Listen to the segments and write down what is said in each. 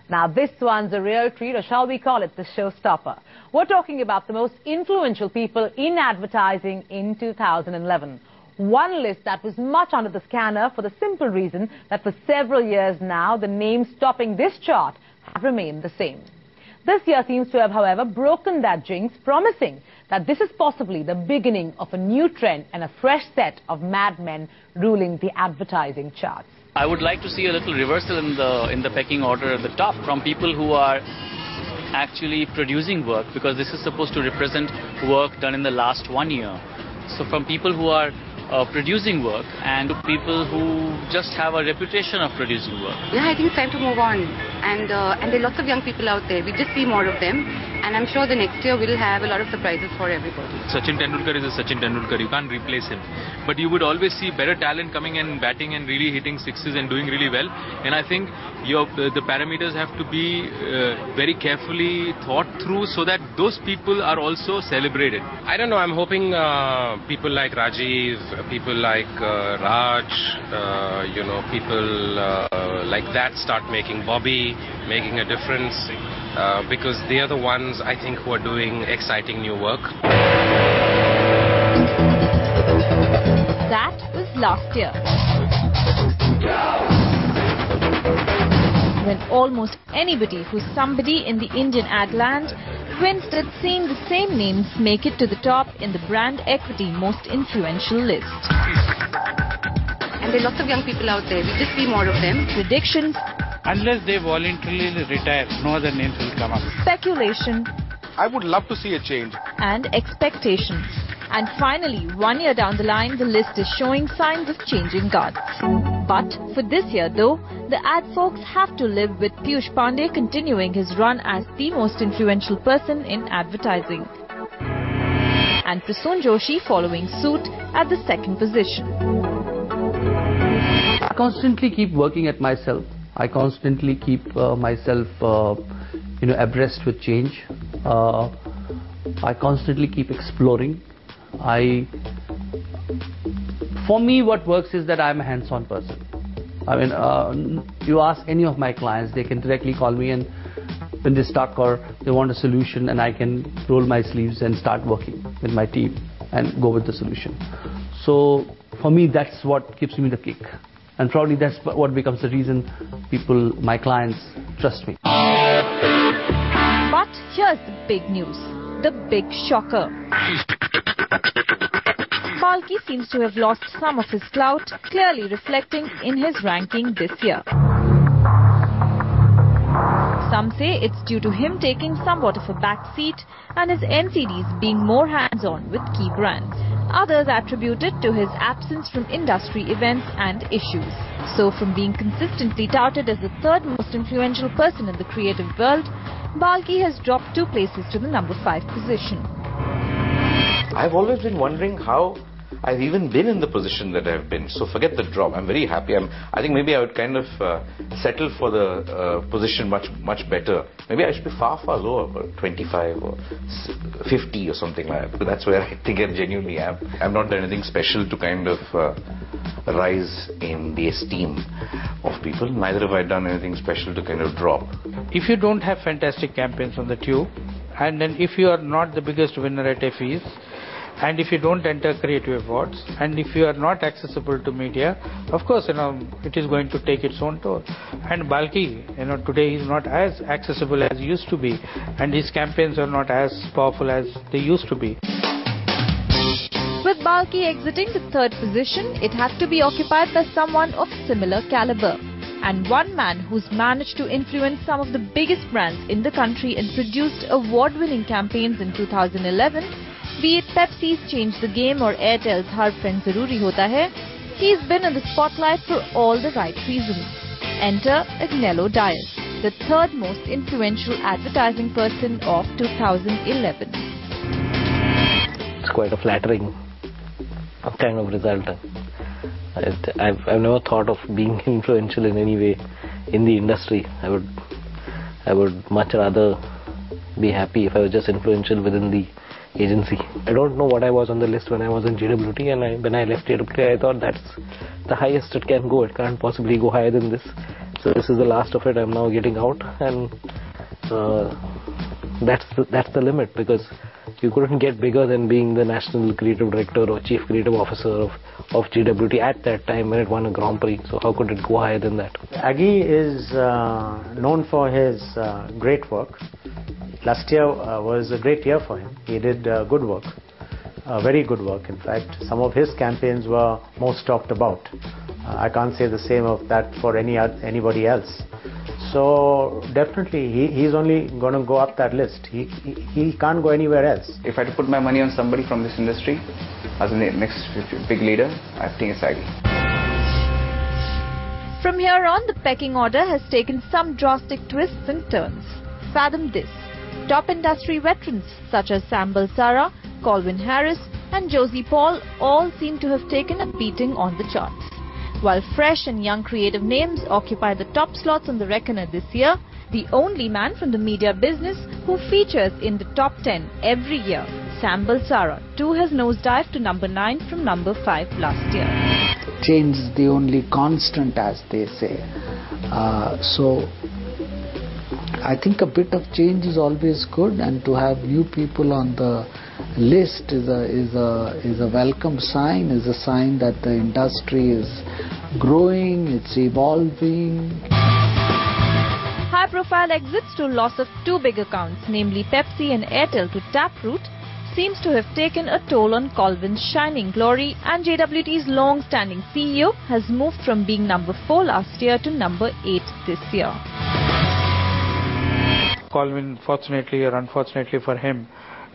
Now this one's a real treat, or shall we call it the showstopper. We're talking about the most influential people in advertising in 2011. One list that was much under the scanner for the simple reason that for several years now, the names topping this chart have remained the same. This year seems to have, however, broken that jinx, promising that this is possibly the beginning of a new trend and a fresh set of madmen ruling the advertising charts. I would like to see a little reversal in the pecking order at the top from people who are actually producing work, because this is supposed to represent work done in the last 1 year. So from people who are producing work and to people who just have a reputation of producing work. Yeah, I think it's time to move on. And there are lots of young people out there. We just see more of them. And I'm sure the next year we'll have a lot of surprises for everybody. Sachin Tendulkar is a Sachin Tendulkar. You can't replace him. But you would always see better talent coming and batting and really hitting sixes and doing really well. And I think the parameters have to be very carefully thought through so that those people are also celebrated. I don't know. I'm hoping people like Rajiv, people like Raj, people like that start making Bobby, making a difference. Because they are the ones, I think, who are doing exciting new work. That was last year, when almost anybody who's somebody in the Indian ad land winced at seeing the same names make it to the top in the brand equity most influential list. And there are lots of young people out there. We just see more of them. Predictions. Unless they voluntarily retire, no other names will come up. Speculation. I would love to see a change. And expectations. And finally, 1 year down the line, the list is showing signs of changing guards. But for this year, though, the ad folks have to live with Piyush Pandey continuing his run as the most influential person in advertising, and Prasoon Joshi following suit at the second position. I constantly keep working at myself. I constantly keep myself, abreast with change. I constantly keep exploring. For me, what works is that I'm a hands-on person. I mean, you ask any of my clients, they can directly call me, and when they're stuck or they want a solution, and I can roll my sleeves and start working with my team and go with the solution. So for me, that's what gives me the kick. And probably that's what becomes the reason people, my clients, trust me. But here's the big news, the big shocker. Balki seems to have lost some of his clout, clearly reflecting in his ranking this year. Some say it's due to him taking somewhat of a back seat and his NCDs being more hands-on with key brands. Others attribute it to his absence from industry events and issues. So from being consistently touted as the third most influential person in the creative world, Balki has dropped 2 places to the number 5 position. I've always been wondering how I've even been in the position that I've been. So forget the drop. I'm very happy. I think maybe I would kind of settle for the position much better. Maybe I should be far lower, 25 or 50 or something like that. But that's where I think I genuinely am. I've not done anything special to kind of rise in the esteem of people. Neither have I done anything special to kind of drop. If you don't have fantastic campaigns on the tube, and then if you are not the biggest winner at FEs, and if you don't enter creative awards, and if you are not accessible to media, of course, it is going to take its own toll. And Balki, today he's not as accessible as he used to be, and his campaigns are not as powerful as they used to be. With Balki exiting the 3rd position, it had to be occupied by someone of similar caliber. And one man who's managed to influence some of the biggest brands in the country and produced award-winning campaigns in 2011, be it Pepsi's Change the Game or Airtel's Har Friend Zaruri Hota Hai, he's been in the spotlight for all the right reasons. Enter Agnello Dias, the 3rd most influential advertising person of 2011. It's quite a flattering kind of result. I've never thought of being influential in any way in the industry. I would much rather be happy if I was just influential within the agency. I don't know what I was on the list when I was in JWT, and when I left JWT, I thought that's the highest it can go. It can't possibly go higher than this. So this is the last of it. I'm now getting out, and that's the limit, because you couldn't get bigger than being the National Creative Director or Chief Creative Officer of JWT at that time when it won a Grand Prix. So how could it go higher than that? Aggie is known for his great work. Last year was a great year for him. He did good work, very good work in fact. Some of his campaigns were most talked about. I can't say the same of that for anybody else. So definitely he's only going to go up that list. He can't go anywhere else. If I had to put my money on somebody from this industry as the next big leader, I think it's Aggie. From here on, the pecking order has taken some drastic twists and turns. Fathom this. Top industry veterans such as Sam Balsara, Colvin Harris and Josie Paul all seem to have taken a beating on the charts. While fresh and young creative names occupy the top slots on the reckoner this year, the only man from the media business who features in the top 10 every year, Sam Balsara, too has nosedived to number 9 from number 5 last year. Change is the only constant, as they say. So I think a bit of change is always good, and to have new people on the list is a welcome sign, is a sign that the industry is growing, it's evolving. High-profile exits to loss of 2 big accounts, namely Pepsi and Airtel, to Taproot, seems to have taken a toll on Colvin's shining glory, and JWT's long-standing CEO has moved from being number 4 last year to number 8 this year. Colvin, fortunately or unfortunately for him,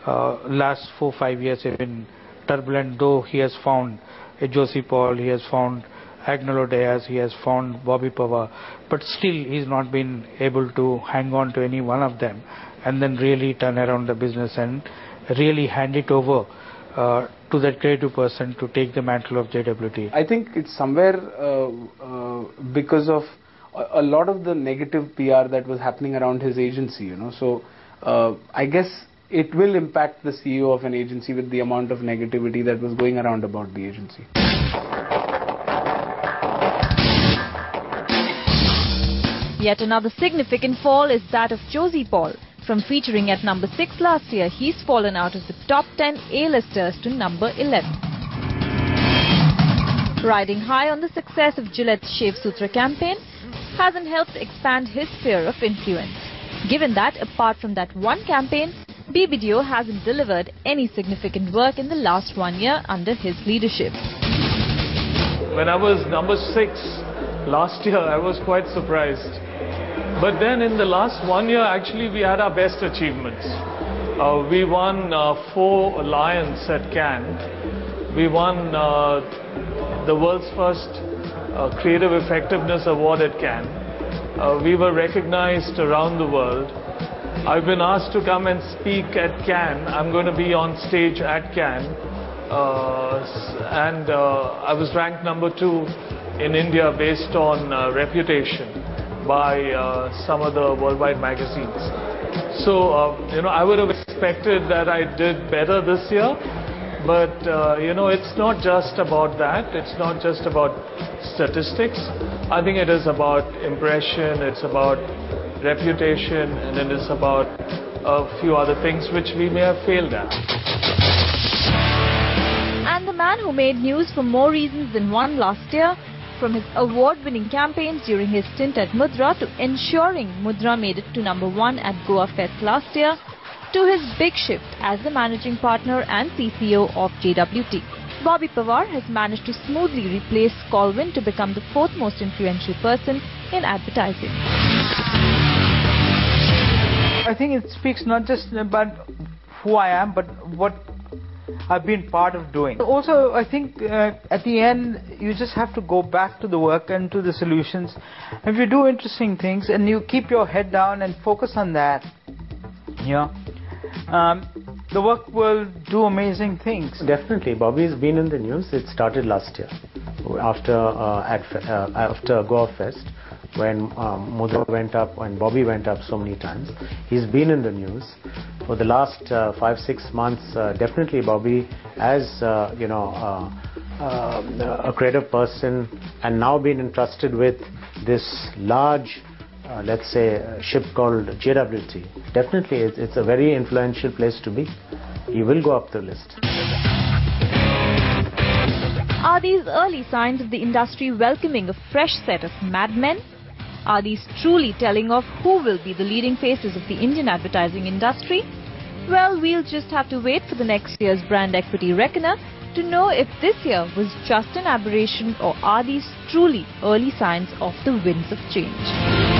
last 4-5 years have been turbulent, though he has found a Josie Paul, he has found Agnolo Diaz, he has found Bobby Pawar, but still he's not been able to hang on to any one of them and then really turn around the business and really hand it over to that creative person to take the mantle of JWT. I think it's somewhere because of a lot of the negative PR that was happening around his agency, you know. So I guess it will impact the CEO of an agency with the amount of negativity that was going around about the agency. Yet another significant fall is that of Josie Paul. From featuring at number 6 last year, he's fallen out of the top 10 A-listers to number 11. Riding high on the success of Gillette's Shave Sutra campaign hasn't helped expand his sphere of influence, given that apart from that one campaign, BBDO hasn't delivered any significant work in the last 1 year under his leadership. When I was number 6 last year, I was quite surprised. But then in the last 1 year, actually, we had our best achievements. We won 4 Lions at Cannes. We won the world's first Creative Effectiveness Award at Cannes. We were recognized around the world. I've been asked to come and speak at Cannes. I'm going to be on stage at Cannes. I was ranked number 2 in India based on reputation by some of the worldwide magazines. So, I would have expected that I did better this year. But, it's not just about that. It's not just about statistics. I think it is about impression, it's about reputation, and it is about a few other things which we may have failed at. And the man who made news for more reasons than one last year, from his award-winning campaigns during his stint at Mudra to ensuring Mudra made it to number 1 at Goa Fest last year, to his big shift as the managing partner and CCO of JWT. Bobby Pawar has managed to smoothly replace Colvin to become the 4th most influential person in advertising. I think it speaks not just about who I am, but what I've been part of doing. Also, I think at the end, you just have to go back to the work and to the solutions. If you do interesting things and you keep your head down and focus on that, the work will do amazing things. Definitely. Bobby's been in the news. It started last year after Goa Fest, when Mudra went up and Bobby went up so many times. He's been in the news for the last 5-6 months. Definitely Bobby has a creative person and now been entrusted with this large, let's say, ship called JWT, definitely it's a very influential place to be. He will go up the list. Are these early signs of the industry welcoming a fresh set of madmen? Are these truly telling of who will be the leading faces of the Indian advertising industry? Well, we'll just have to wait for the next year's brand equity reckoner to know if this year was just an aberration or are these truly early signs of the winds of change.